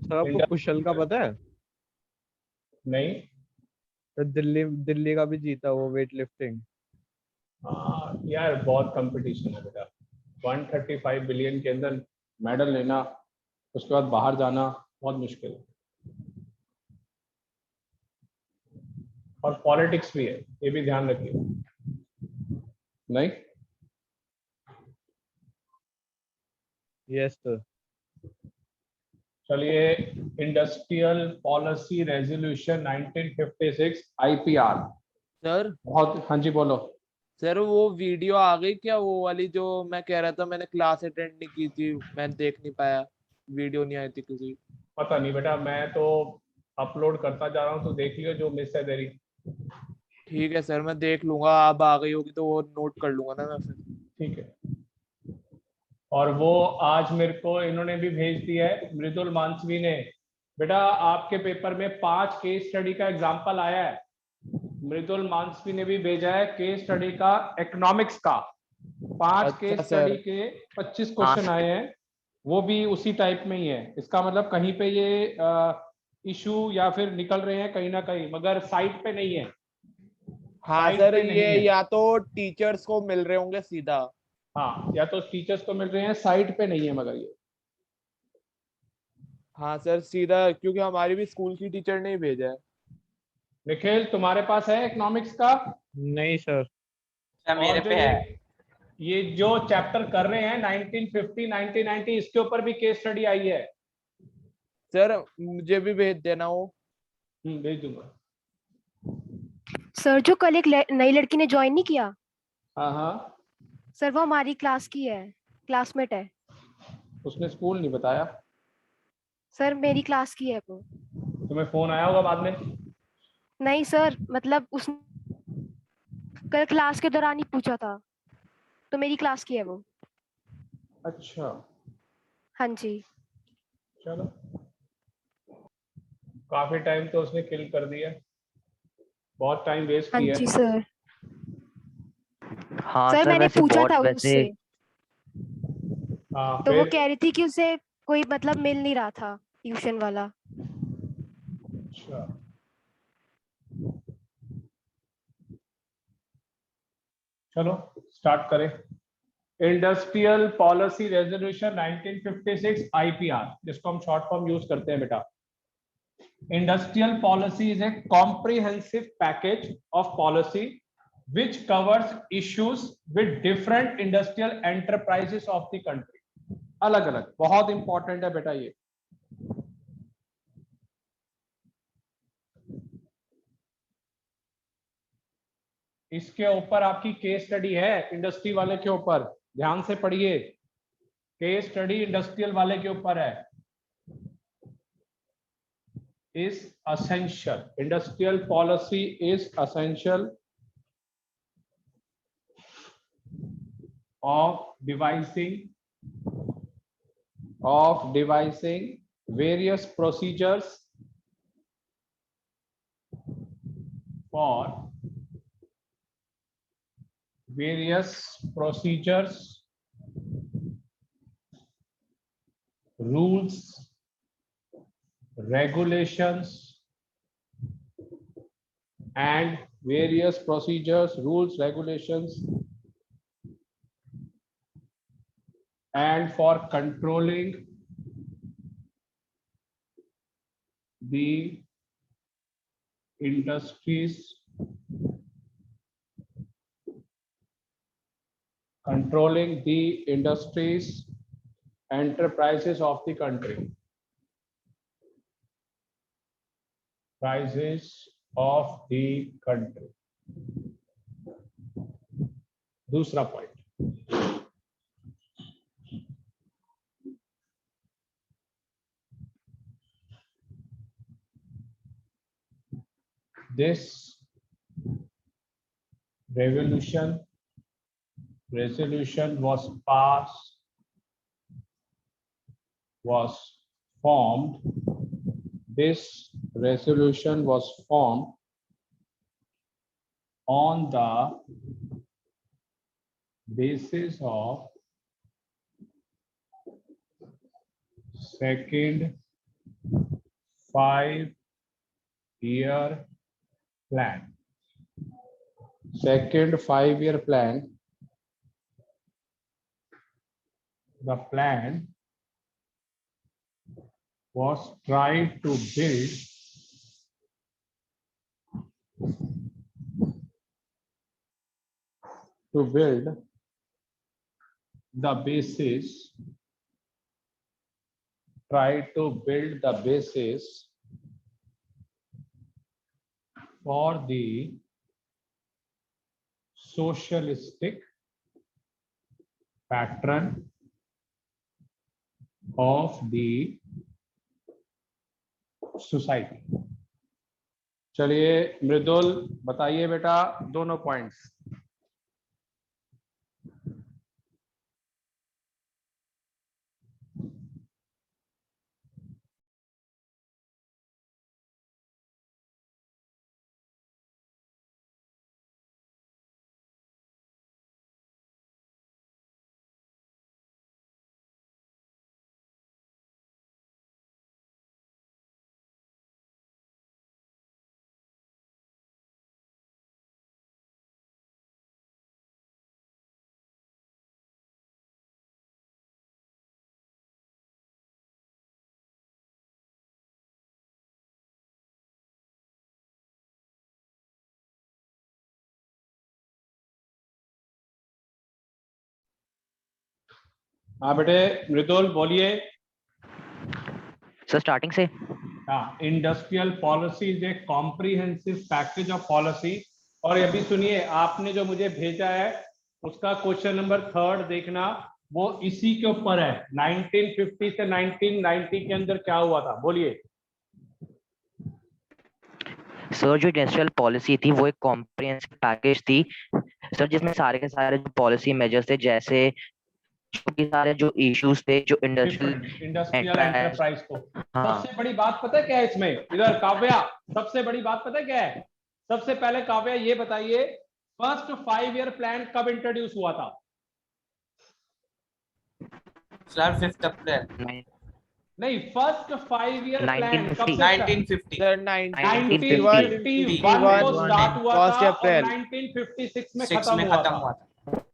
Sir आपको कुशल का पता है? नहीं। तो दिल्ली दिल्ली का भी जीता वो वेट लिफ्टिंग। यार बहुत कंपटीशन है बेटा। 135 बिलियन के अंदर मेडल लेना, उसके बाद बाहर जाना बहुत मुश्किल है। और पॉलिटिक्स भी है, ये भी ध्यान रखिए। नहीं, यस सर। चलिए, industrial policy resolution 1956 IPR. Sir बहुत, हाँ जी बोलो। सर वो वीडियो आ गई क्या, वो वाली जो मैं कह रहा था, मैंने क्लास अटेंड नहीं की थी, मैं देख नहीं पाया, वीडियो नहीं आई थी किसी। पता नहीं बेटा, मैं तो अपलोड करता जा रहा हूँ, तो देख लियो जो मिस है तेरी। ठीक है सर, मैं देख लूंगा, आप आ गई होगी तो वो नोट कर लूंगा ना मैं फिर। ठीक है। और वो आज मेरे को इन्होंने भी भेज दिया है, मृदुल मानसवी ने। बेटा आपके पेपर में 5 केस स्टडी का एग्जाम्पल आया है। मृदुल मानसवी ने भी भेजा है केस स्टडी का, इकोनॉमिक्स का 5 अच्छा केस सर। स्टडी के 25 क्वेश्चन आए हैं। वो भी उसी टाइप में ही है। इसका मतलब कहीं पे ये इशू या फिर निकल रहे हैं कहीं ना कहीं, मगर साइट पे नहीं है। हाँ साइट सर, पे नहीं ये है। या तो टीचर्स को मिल रहे होंगे सीधा। हाँ, या तो टीचर्स को मिल रहे हैं, साइट पे नहीं है मगर ये। हाँ सर सीधा, क्योंकि हमारी भी स्कूल की टीचर ने ही भेजा है। निखिल तुम्हारे पास है इकोनॉमिक्स का? नहीं सर। और जो ये जो चैप्टर कर रहे हैं 1950 1990, इसके ऊपर भी केस स्टडी आई है। सर मुझे भी भेज देना वो। भेज दूंगा। सर जो कल एक नई लड़की ने ज्वाइन नहीं किया, हाँ हाँ, सर वो हमारी क्लास की है, क्लासमेट है। उसने स्कूल नहीं बताया। सर मेरी क्लास की है वो। तुम्हें फोन आया होगा बाद में? नहीं सर, मतलब उस कल क्लास के दौरान ही पूछा था, तो मेरी क्लास की है वो। अच्छा, हाँ जी। चलो, काफी टाइम तो उसने किल कर दिया, बहुत टाइम वेस्ट हाँ किया। जी सर। हाँ सर सर, मैंने वैसे पूछा बहुत था वैसे उससे, हाँ तो वो फिर? कह रही थी कि उसे कोई मतलब मिल नहीं रहा था ट्यूशन वाला। अच्छा, चलो स्टार्ट करें। इंडस्ट्रियल पॉलिसी रेजोल्यूशन 1956 आईपीआर, जिसको हम शॉर्ट फॉर्म यूज करते हैं बेटा। Industrial policy is a comprehensive package of policy which covers issues with different industrial enterprises of the country. अलग अलग, बहुत इंपॉर्टेंट है बेटा ये। इसके ऊपर आपकी केस स्टडी है, इंडस्ट्री वाले के ऊपर, ध्यान से पढ़िए। केस स्टडी इंडस्ट्रियल वाले के ऊपर है। is essential, industrial policy is essential of devising various procedures for rules, regulations and various procedures, rules, regulations and for controlling the industries, enterprises of the country. Prices of the country. दूसरा point, this resolution was formed. This resolution was formed on the basis of second 5-year plan. Second 5-year plan, the plan was tried to build the basis, for the socialistic pattern of the society. चलिए मृदुल बताइए बेटा दोनों points. हाँ बेटे मृदुल बोलिए. Sir starting से. हाँ, industrial policy is a comprehensive package of policy. और अभी सुनिए, आपने जो मुझे भेजा है उसका क्वेश्चन नंबर 3 देखना, वो इसी के ऊपर है. 1950 से 1990 के अंदर क्या हुआ था, बोलिए. सर जो इंडस्ट्रियल पॉलिसी थी वो एक कॉम्प्रिहेंसिव पैकेज थी सर, जिसमें सारे के सारे जो पॉलिसी मेजर्स थे, जैसे सारे जो इश्यूज थे जो इंडस्ट्रियल एंटरप्राइज को. सबसे बड़ी बात पता है क्या है इसमें, इधर काव्या, सबसे बड़ी बात पता है क्या है? सबसे पहले काव्या ये बताइए, फर्स्ट 5-year प्लान कब इंट्रोड्यूस हुआ था? सर 5 अप्रैल. नहीं, फर्स्ट 5-year प्लान कब से? 1950. सर 1951 को स्टार्ट हुआ था और 1956 में खत्म हुआ था.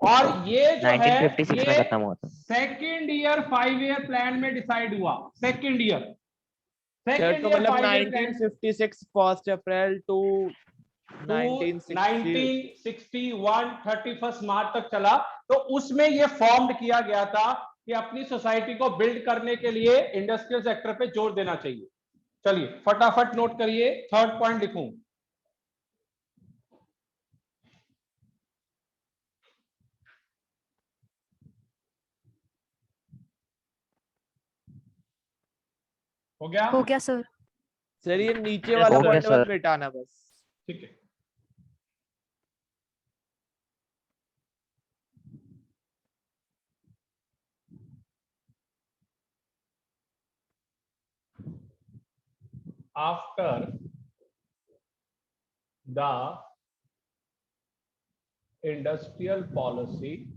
और ये जो है 1956 में खत्म हुआ था. सेकेंड ईयर 5-year प्लान में डिसाइड हुआ. सेकेंड ईयर तो मतलब 1956 1 अप्रैल टू 1961 31 मार्च तक चला. तो उसमें ये फॉर्म्ड किया गया था कि अपनी सोसाइटी को बिल्ड करने के लिए इंडस्ट्रियल सेक्टर पे जोर देना चाहिए. चलिए फटाफट नोट करिए, थर्ड पॉइंट लिखूं. हो गया? हो गया सर. सर ये नीचे वाला हो गया पॉइंट सर. मत मिटाना बस. ठीक है. After the industrial policy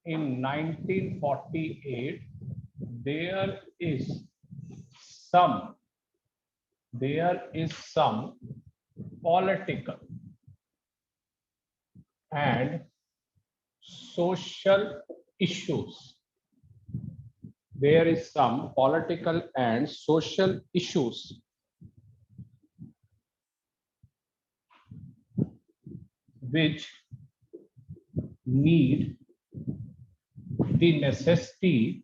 in 1948, there is some political and social issues. There is some political and social issues which need the necessity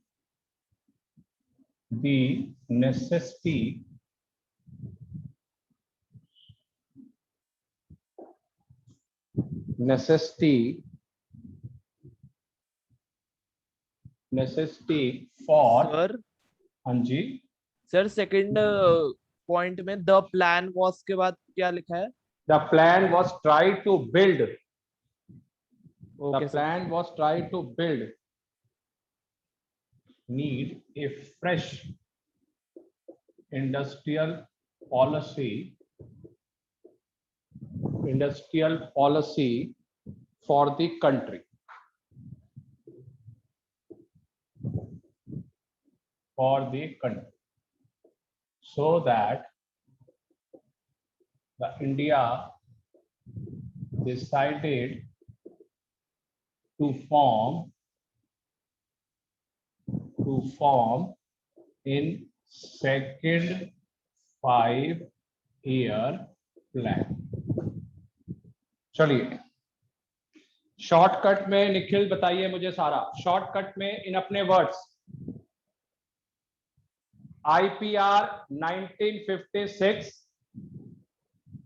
for. Sir हाँ जी सर सेकंड पॉइंट में द प्लान वॉज के बाद क्या लिखा है? The plan was tried to build. Okay, The plan was tried to build. Need a fresh industrial policy for the country. for the country, so that the India decided to form in second 5-year plan. चलिए shortcut में निखिल बताइए मुझे सारा, shortcut में इन अपने words. IPR 1956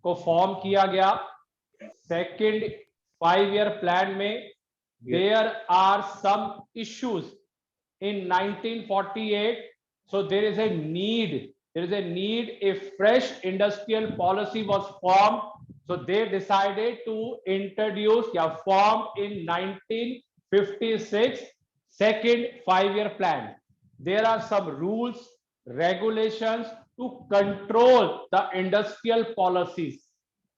को form किया गया सेकेंड 5-year प्लान में। There are some issues in 1948, so there is a need a fresh industrial policy was formed, so they decided to introduce form in 1956 second 5-year plan. There are some rules, regulations to control the industrial policies.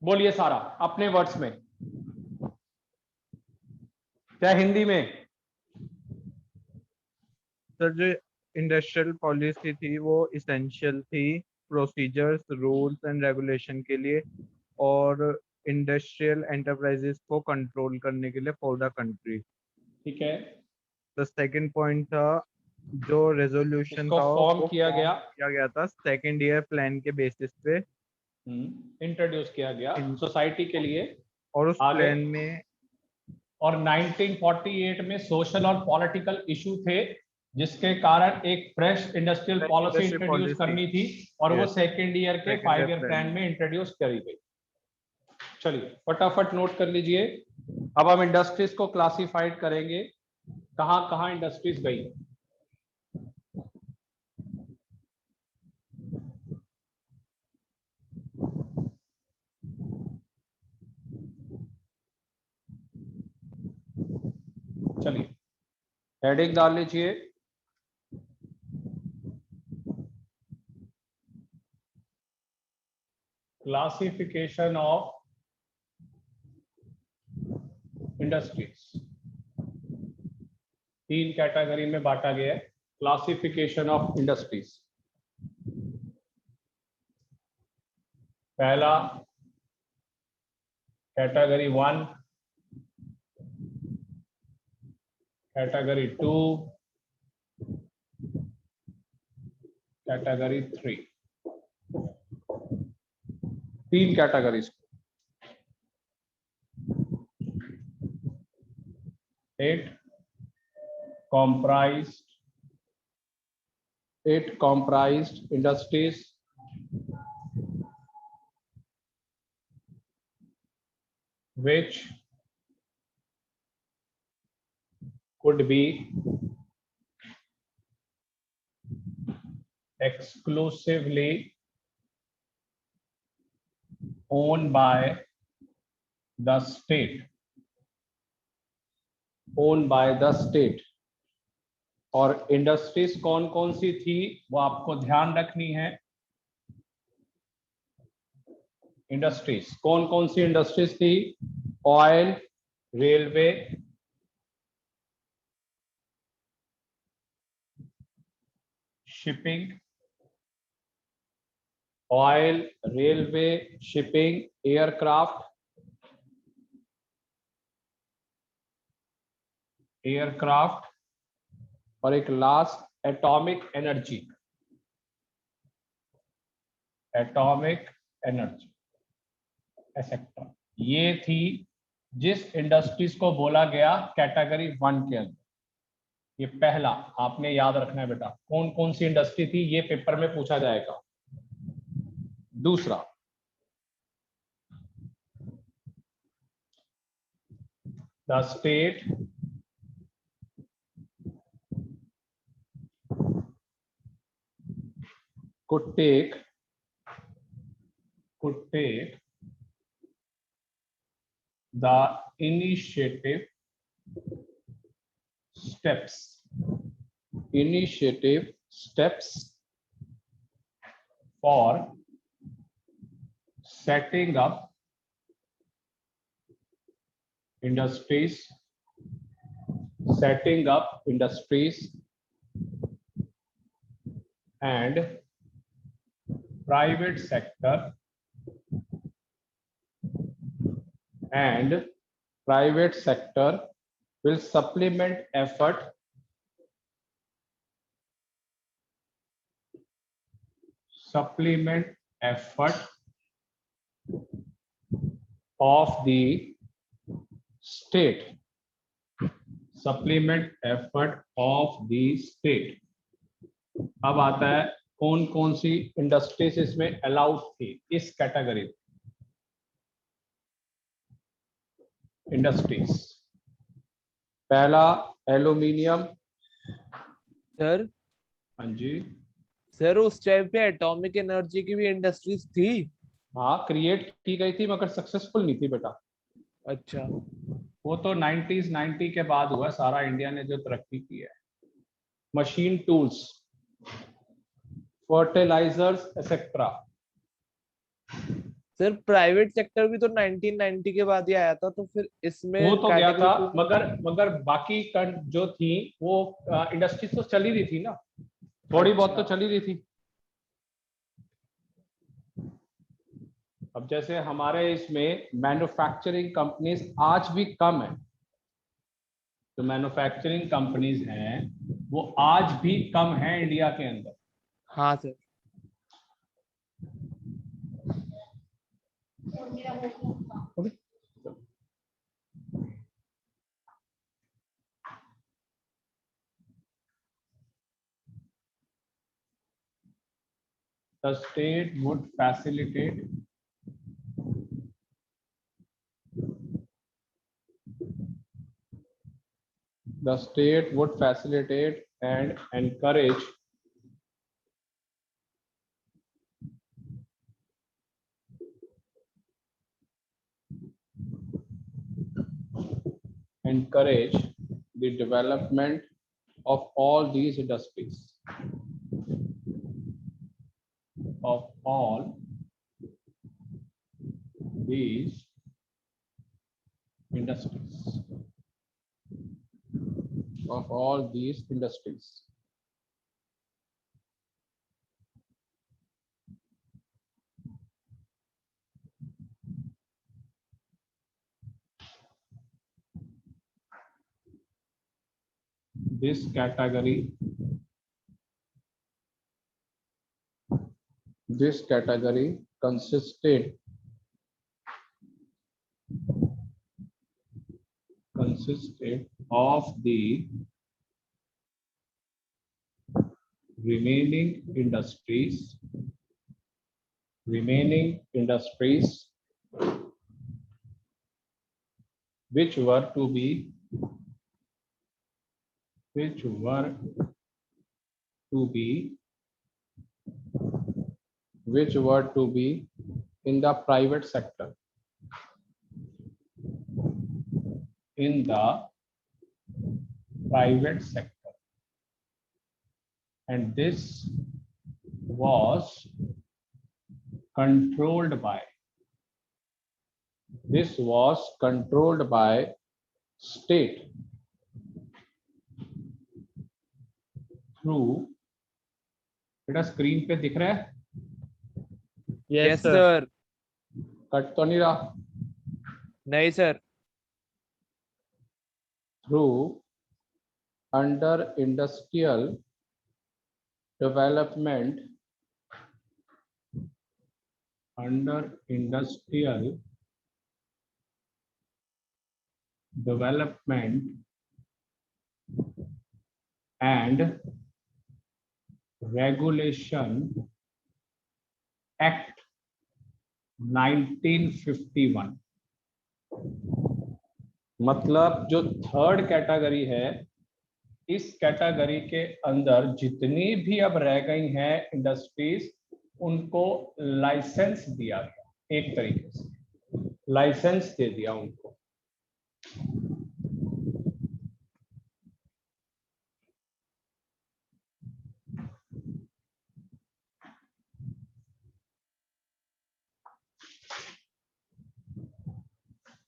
बोलिए सारा अपने words में, क्या हिंदी में? Sir जो industrial policy थी वो essential थी प्रोसीजर्स, रूल्स एंड रेगुलेशन के लिए और इंडस्ट्रियल एंटरप्राइजेस को कंट्रोल करने के लिए फॉर द कंट्री। ठीक है। द सेकंड पॉइंट था जो रेजोल्यूशन था फॉर्म किया गया था सेकंड ईयर प्लान के बेसिस पे इंट्रोड्यूस किया गया सोसाइटी के लिए, और उस प्लान में और 1948 में सोशल और पॉलिटिकल इशू थे जिसके कारण एक फ्रेश इंडस्ट्रियल पॉलिसी इंट्रोड्यूस करनी थी और वो सेकेंड ईयर के 5-year प्लान में इंट्रोड्यूस करी गई। चलिए फटाफट नोट कर लीजिए। अब हम इंडस्ट्रीज को क्लासिफाइड करेंगे, कहां कहां इंडस्ट्रीज गई। चलिए हेडिंग डाल लीजिए, क्लासिफिकेशन ऑफ इंडस्ट्रीज। 3 कैटेगरी में बांटा गया है क्लासिफिकेशन ऑफ इंडस्ट्रीज। पहला category 1, category 2, category 3। 3 categories. Eight comprised industries which could be exclusively owned by the state, और इंडस्ट्रीज कौन कौन सी थी वो आपको ध्यान रखनी है। इंडस्ट्रीज कौन कौन सी इंडस्ट्रीज थी? Oil, railway, shipping, oil, railway, shipping, aircraft और एक लास्ट एटॉमिक एनर्जी सेक्टर। ये थी जिस इंडस्ट्रीज को बोला गया कैटेगरी 1 के अंदर। ये पहला आपने याद रखना है बेटा, कौन कौन सी इंडस्ट्री थी ये पेपर में पूछा जाएगा। दूसरा the state could take the initiative steps for setting up industries and private sector will supplement effort of the state. अब आता है कौन कौन सी इंडस्ट्रीज इसमें अलाउड थी इस कैटेगरी में। इंडस्ट्रीज, पहला एल्यूमिनियम। सर हाँ जी, सर उस टाइम पे एटॉमिक एनर्जी की भी इंडस्ट्रीज थी। हाँ क्रिएट की गई थी मगर सक्सेसफुल नहीं थी बेटा। अच्छा, वो तो 90 के बाद हुआ सारा, इंडिया ने जो तरक्की की है। Machine tools, fertilizers etcetera. Sir private sector भी तो 1990 के बाद ही आया था, तो फिर इसमें वो तो गया था category two मगर बाकी जो थी वो इंडस्ट्री तो चली रही थी ना, थोड़ी बहुत तो अच्छा। चली रही थी। अब जैसे हमारे इसमें मैन्युफैक्चरिंग कंपनीज आज भी कम है, जो मैन्युफैक्चरिंग कंपनीज हैं वो आज भी कम है इंडिया के अंदर। हाँ sir. The state would facilitate and encourage the development of all these industries. Of all these industries. This category consisted of the remaining industries which were to be in the private sector. And this was controlled by state through, बेटा screen पे दिख रहा है? Yes sir. Cut तो नहीं रहा? नहीं sir. Through under industrial development and Regulation Act 1951। मतलब जो थर्ड कैटेगरी है, इस कैटेगरी के अंदर जितनी भी अब रह गई हैं इंडस्ट्रीज, उनको लाइसेंस दिया गया, एक तरीके से लाइसेंस दे दिया उनको।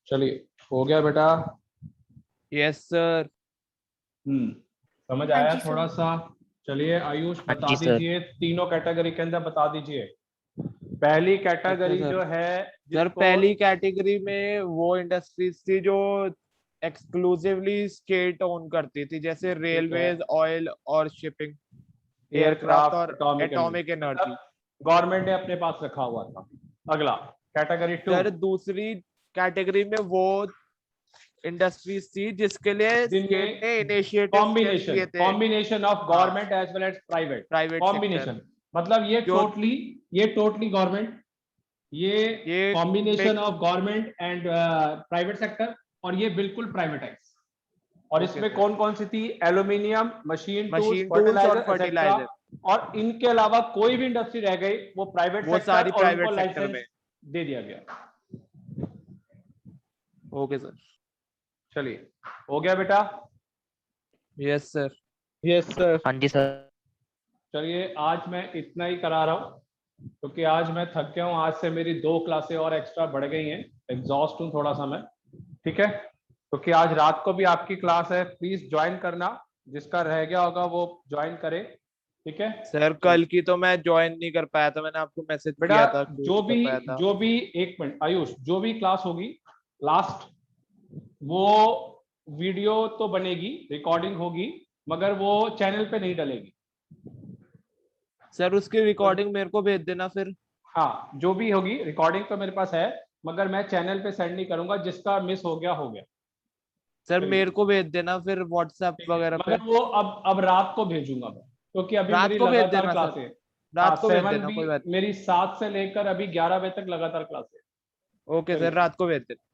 चलिए, हो गया बेटा? Yes sir. समझ हाँ आया जी, सर। थोड़ा सा? चलिए आयुष हाँ बता जी सर। दीजिए, तीनों कैटेगरी के अंदर बता दीजिए। पहली कैटेगरी सर। जो है सर पहली कैटेगरी में वो इंडस्ट्रीज थी जो एक्सक्लूसिवली स्टेट ओन करती थी, जैसे रेलवेज, ऑयल और शिपिंग, एयरक्राफ्ट और एटॉमिक एनर्जी। गवर्नमेंट ने अपने पास रखा हुआ था। अगला कैटेगरी 2। सर दूसरी कैटेगरी में वो इंडस्ट्रीज थी जिसके लिए स्टेट ने इनिशिएटिव किए थे, combination of government as well as private private combination, मतलब ये जो- टोटली गवर्नमेंट, ये combination of government and private sector, और ये बिल्कुल प्राइवेटाइज। और ओके इसमें सर। कौन कौन सी थी? Aluminium, machine tools, machine tools और फर्टिलाइजर, फर्टिलाइजर, और इनके अलावा कोई भी इंडस्ट्री रह गई वो प्राइवेट वो सेक्टर, सारी और उनको प्राइवेट सेक्टर में। लाइसेंस दे दिया गया। Okay sir. चलिए हो गया बेटा। Yes sir. Yes sir. हाँ जी सर। चलिए आज मैं इतना ही करा रहा हूँ क्योंकि आज मैं थक गया हूँ। आज से मेरी 2 क्लासें और एक्स्ट्रा बढ़ गई हैं, एग्जॉस्ट हूँ थोड़ा सा मैं। ठीक है, क्योंकि आज रात को भी आपकी क्लास है, प्लीज ज्वाइन करना, जिसका रह गया होगा वो ज्वाइन करे। ठीक है सर कल की तो मैं ज्वाइन नहीं कर पाया था, मैंने आपको मैसेज बेटा, किया था, जो भी एक मिनट आयुष, जो भी क्लास होगी लास्ट, वो वीडियो तो बनेगी, रिकॉर्डिंग होगी, मगर वो चैनल पे नहीं डलेगी। सर उसकी रिकॉर्डिंग मेरे को भेज देना फिर। हाँ, जो भी होगी रिकॉर्डिंग तो मेरे पास है, मगर मैं चैनल पे सेंड नहीं करूंगा, जिसका मिस हो गया हो गया। सर मेरे को भेज देना फिर व्हाट्सएप वगैरह पे। मगर वो अब रात को भेजूंगा मैं, क्योंकि अभी रात मेरी को भेज लगातार देना सर, क्लासें, रात को भेज 7 देना, भी कोई बात मेरी 7 से लेकर अभी 11 बजे तक लगातार क्लासें। नहीं। ओके सर, रात को भेज देना।